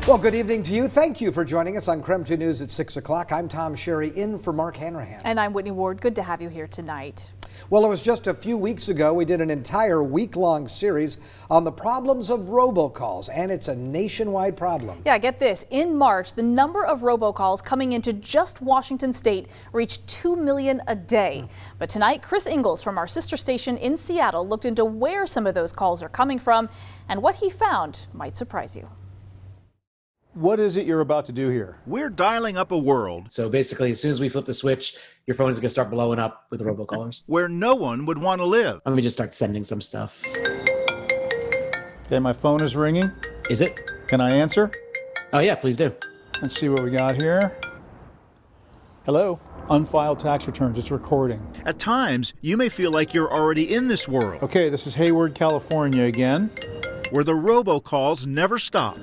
Well, good evening to you. Thank you for joining us on KREM 2 News at 6 o'clock. I'm Tom Sherry, in for Mark Hanrahan. And I'm Whitney Ward. Good to have you here tonight. Well, it was just a few weeks ago we did an entire week-long series on the problems of robocalls, and it's a nationwide problem. Yeah, get this. In March, the number of robocalls coming into just Washington State reached 2 million a day. But tonight, Chris Ingalls from our sister station in Seattle looked into where some of those calls are coming from, and what he found might surprise you. What is it you're about to do here? We're dialing up a world. So basically, as soon as we flip the switch, your phone is going to start blowing up with robocallers. Where no one would want to live. Let me just start sending some stuff. Okay, my phone is ringing. Is it? Can I answer? Oh yeah, please do. Let's see what we got here. Hello? Unfiled tax returns, it's recording. At times, you may feel like you're already in this world. Okay, this is Hayward, California again. Where the robocalls never stop.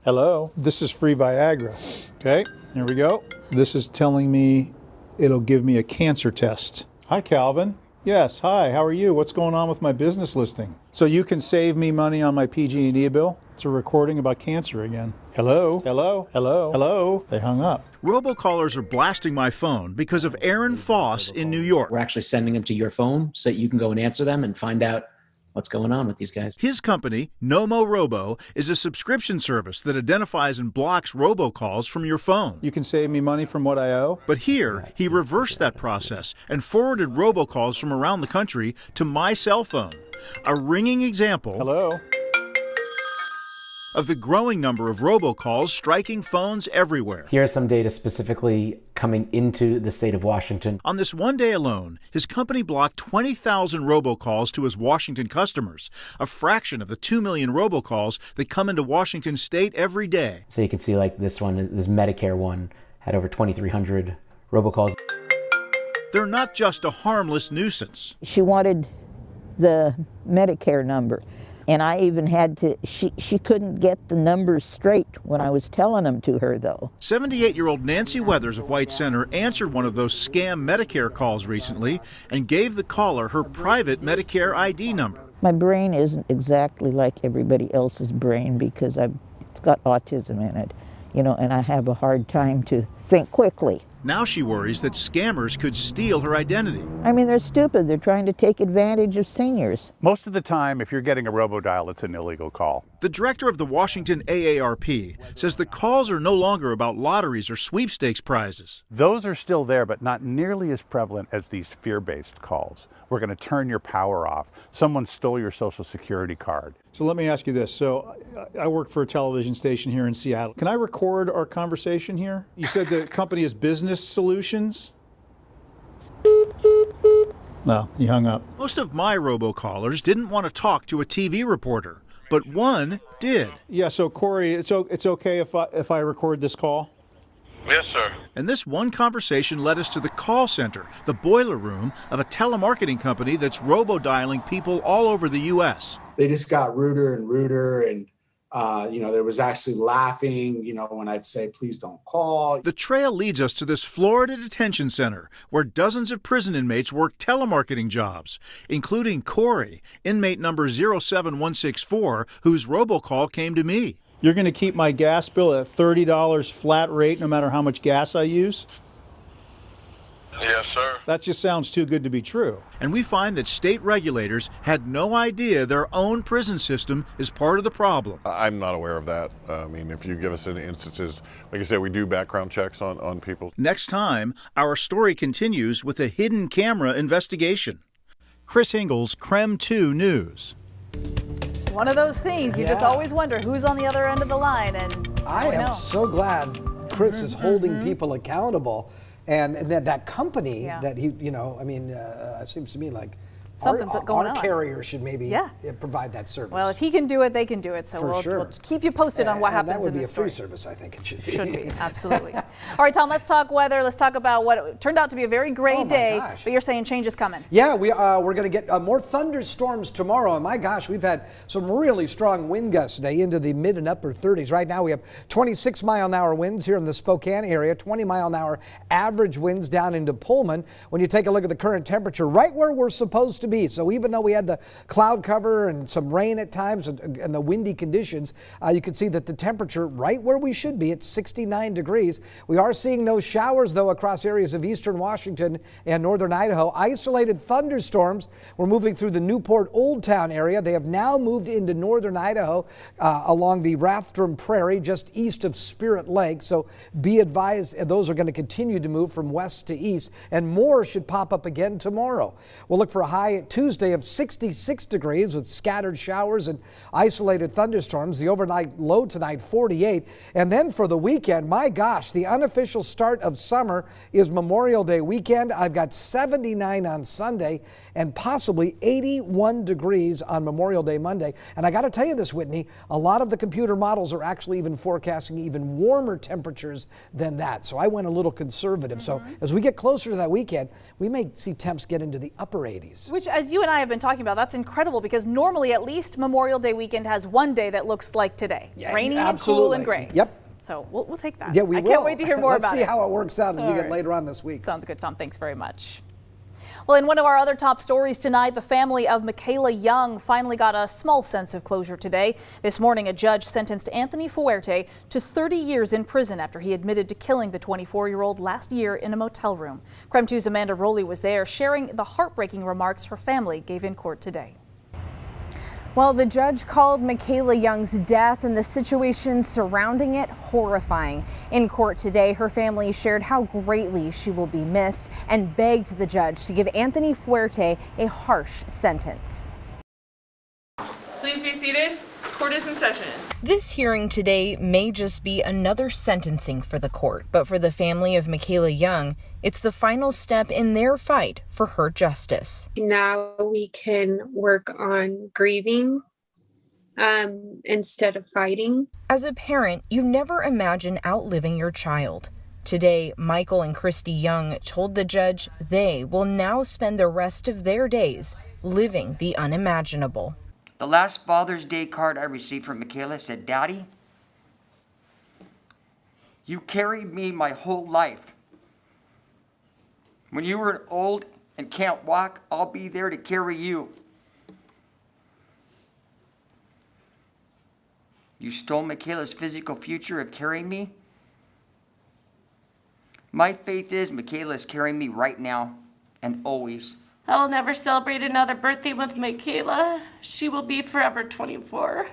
Hello? This is free Viagra. Okay, here we go. This is telling me it'll give me a cancer test. Hi, Calvin. Yes, hi, how are you? What's going on with my business listing? So you can save me money on my PG&E bill? It's a recording about cancer again. Hello? Hello? Hello? Hello? They hung up. Robocallers are blasting my phone because of Aaron Foss in New York. We're actually sending them to your phone so that you can go and answer them and find out what's going on with these guys. His company, Nomo Robo, is a subscription service that identifies and blocks robocalls from your phone. You can save me money from what I owe? But here, he reversed that process and forwarded robocalls from around the country to my cell phone. A ringing example Hello? of the growing number of robocalls striking phones everywhere. Here's some data specifically coming into the state of Washington. On this one day alone, his company blocked 20,000 robocalls to his Washington customers, a fraction of the 2 million robocalls that come into Washington state every day. So you can see like this one, this Medicare one, had over 2,300 robocalls. They're not just a harmless nuisance. She wanted the Medicare number. And I even had to, she couldn't get the numbers straight when I was telling them to her, though. 78-year-old Nancy Weathers of White Center answered one of those scam Medicare calls recently and gave the caller her private Medicare ID number. My brain isn't exactly like everybody else's brain because it's got autism in it, you know, and I have a hard time to think quickly. Now she worries that scammers could steal her identity. I mean, they're stupid. They're trying to take advantage of seniors. Most of the time, if you're getting a robodial, it's an illegal call. The director of the Washington AARP says the calls are no longer about lotteries or sweepstakes prizes. Those are still there, but not nearly as prevalent as these fear-based calls. We're going to turn your power off. Someone stole your Social Security card. So let me ask you this. So I work for a television station here in Seattle. Can I record our conversation here? You said the company is Business Solutions? No, he hung up. Most of my robocallers didn't want to talk to a TV reporter, but one did. Yeah, so Corey, it's okay if I record this call? Yes, sir. And this one conversation led us to the call center, the boiler room of a telemarketing company that's robo-dialing people all over the U.S. They just got ruder and ruder, and there was actually laughing, when I'd say, please don't call. The trail leads us to this Florida detention center where dozens of prison inmates work telemarketing jobs, including Corey, inmate number 07164, whose robocall came to me. You're going to keep my gas bill at $30 flat rate no matter how much gas I use? Yes, sir. That just sounds too good to be true. And we find that state regulators had no idea their own prison system is part of the problem. I'm not aware of that. I mean, if you give us any instances, like I said, we do background checks on people. Next time, our story continues with a hidden camera investigation. Chris Ingalls, KREM 2 News. One of those things, you just always wonder who's on the other end of the line. And I am so glad Chris is holding people accountable. And that company that he, it seems to me like something's going on. Our carrier should maybe provide that service. Well, if he can do it, they can do it. So we'll keep you posted on what happens in this story. That would be a free service, I think it should be. Should be, absolutely. All right, Tom, let's talk weather. Let's talk about what turned out to be a very gray day. But you're saying change is coming. Yeah, we're going to get more thunderstorms tomorrow. And my gosh, we've had some really strong wind gusts today into the mid and upper 30s. Right now we have 26-mile-an-hour winds here in the Spokane area, 20-mile-an-hour average winds down into Pullman. When you take a look at the current temperature, right where we're supposed to be, be. So even though we had the cloud cover and some rain at times and the windy conditions, you can see that the temperature right where we should be at 69 degrees. We are seeing those showers, though, across areas of eastern Washington and northern Idaho. Isolated thunderstorms were moving through the Newport Old Town area. They have now moved into northern Idaho along the Rathdrum Prairie, just east of Spirit Lake. So be advised, those are going to continue to move from west to east, and more should pop up again tomorrow. We'll look for a high Tuesday of 66 degrees with scattered showers and isolated thunderstorms. The overnight low tonight, 48. And then for the weekend, my gosh, the unofficial start of summer is Memorial Day weekend. I've got 79 on Sunday and possibly 81 degrees on Memorial Day Monday. And I got to tell you this, Whitney, a lot of the computer models are actually even forecasting even warmer temperatures than that. So I went a little conservative. So as we get closer to that weekend, we may see temps get into the upper 80s. Which, as you and I have been talking about, that's incredible because normally at least Memorial Day weekend has one day that looks like today. Yeah, rainy absolutely. and cool and gray. Yep. So we'll take that. Yeah, we will. I can't wait to hear more about it. Let's see how it works out as we get right. later on this week. Sounds good, Tom. Thanks very much. Well, in one of our other top stories tonight, the family of Michaela Young finally got a small sense of closure today. This morning, a judge sentenced Anthony Fuerte to 30 years in prison after he admitted to killing the 24-year-old last year in a motel room. KREM 2's Amanda Rowley was there, sharing the heartbreaking remarks her family gave in court today. Well, the judge called Michaela Young's death and the situation surrounding it horrifying. In court today, her family shared how greatly she will be missed and begged the judge to give Anthony Fuerte a harsh sentence. Please be seated. Court is in session. This hearing today may just be another sentencing for the court, but for the family of Michaela Young, it's the final step in their fight for her justice. Now we can work on grieving instead of fighting. As a parent, you never imagine outliving your child. Today, Michael and Christy Young told the judge they will now spend the rest of their days living the unimaginable. The last Father's Day card I received from Michaela said, "Daddy, you carried me my whole life. When you were old and can't walk, I'll be there to carry you. You stole Michaela's physical future of carrying me. My faith is Michaela's carrying me right now and always." I will never celebrate another birthday with Michaela. She will be forever 24.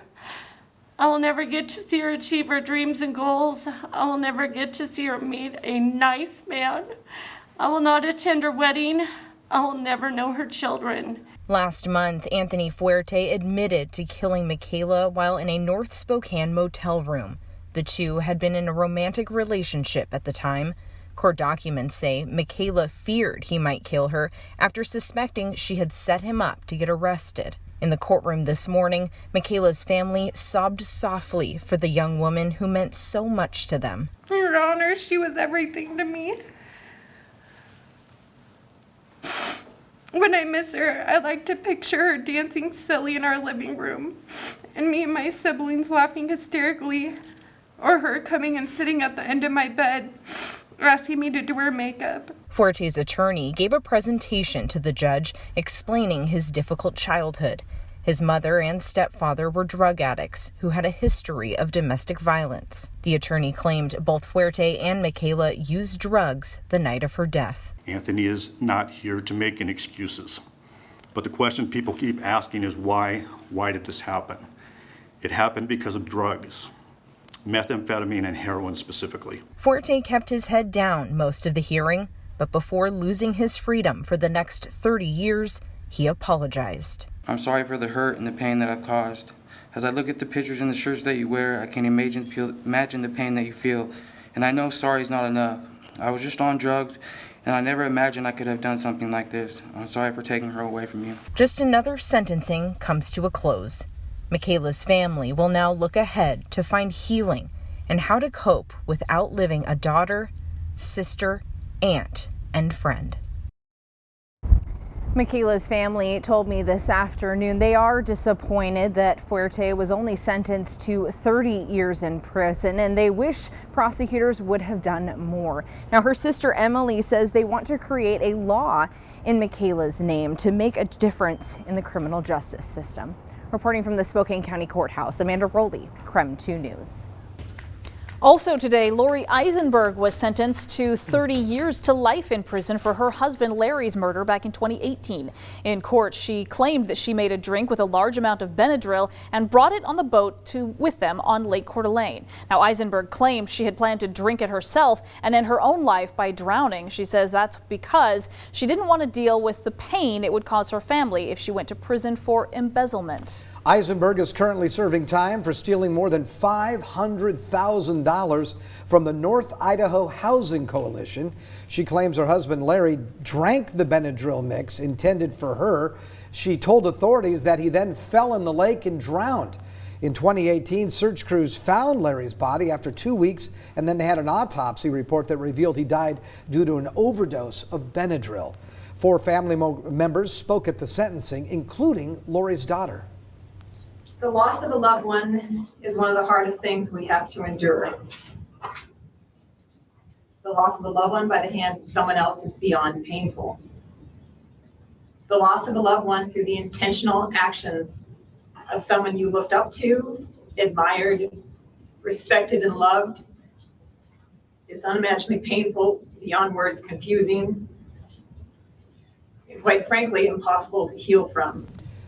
I will never get to see her achieve her dreams and goals. I will never get to see her meet a nice man. I will not attend her wedding. I will never know her children. Last month, Anthony Fuerte admitted to killing Michaela while in a North Spokane motel room. The two had been in a romantic relationship at the time. Court documents say Michaela feared he might kill her after suspecting she had set him up to get arrested. In the courtroom this morning, Michaela's family sobbed softly for the young woman who meant so much to them. Your Honor, she was everything to me. When I miss her, I like to picture her dancing silly in our living room, and me and my siblings laughing hysterically, or her coming and sitting at the end of my bed, asking me to do her makeup. Fuerte's attorney gave a presentation to the judge explaining his difficult childhood. His mother and stepfather were drug addicts who had a history of domestic violence. The attorney claimed both Fuerte and Michaela used drugs the night of her death. Anthony is not here to make any excuses. But the question people keep asking is why? Why did this happen? It happened because of drugs. Methamphetamine and heroin specifically. Fuerte kept his head down most of the hearing, but before losing his freedom for the next 30 years, he apologized. I'm sorry for the hurt and the pain that I've caused. As I look at the pictures and the shirts that you wear, I can imagine the pain that you feel. And I know sorry is not enough. I was just on drugs, and I never imagined I could have done something like this. I'm sorry for taking her away from you. Just another sentencing comes to a close. Michaela's family will now look ahead to find healing and how to cope with outliving a daughter, sister, aunt, and friend. Michaela's family told me this afternoon they are disappointed that Fuerte was only sentenced to 30 years in prison, and they wish prosecutors would have done more. Now, her sister Emily says they want to create a law in Michaela's name to make a difference in the criminal justice system. Reporting from the Spokane County Courthouse, Amanda Rowley, KREM 2 News. Also today, Lorieisenberg was sentenced to 30 years to life in prison for her husband Larry's murder back in 2018. In court, she claimed that she made a drink with a large amount of Benadryl and brought it on the boat with them on Lake Coeur d'Alene. Now, Eisenberg claimed she had planned to drink it herself and end her own life by drowning. She says that's because she didn't want to deal with the pain it would cause her family if she went to prison for embezzlement. Eisenberg is currently serving time for stealing more than $500,000 from the North Idaho Housing Coalition. She claims her husband Larry drank the Benadryl mix intended for her. She told authorities that he then fell in the lake and drowned. In 2018, search crews found Larry's body after 2 weeks, and then they had an autopsy report that revealed he died due to an overdose of Benadryl. 4 family members spoke at the sentencing, including Lori's daughter. The loss of a loved one is one of the hardest things we have to endure. The loss of a loved one by the hands of someone else is beyond painful. The loss of a loved one through the intentional actions of someone you looked up to, admired, respected, and loved is unimaginably painful, beyond words, confusing, and quite frankly, impossible to heal from.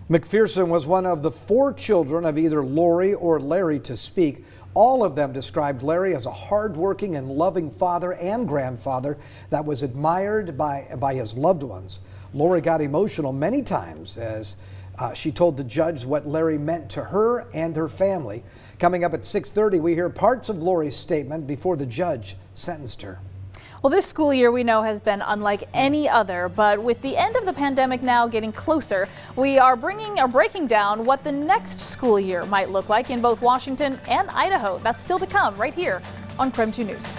McPherson was one of the 4 children of either Lori or Larry to speak. All of them described Larry as a hardworking and loving father and grandfather that was admired by his loved ones. Lori got emotional many times as she told the judge what Larry meant to her and her family. Coming up at 6:30, we hear parts of Lori's statement before the judge sentenced her. Well, this school year we know has been unlike any other, but with the end of the pandemic now getting closer, we are breaking down what the next school year might look like in both Washington and Idaho. That's still to come right here on KREM 2 News.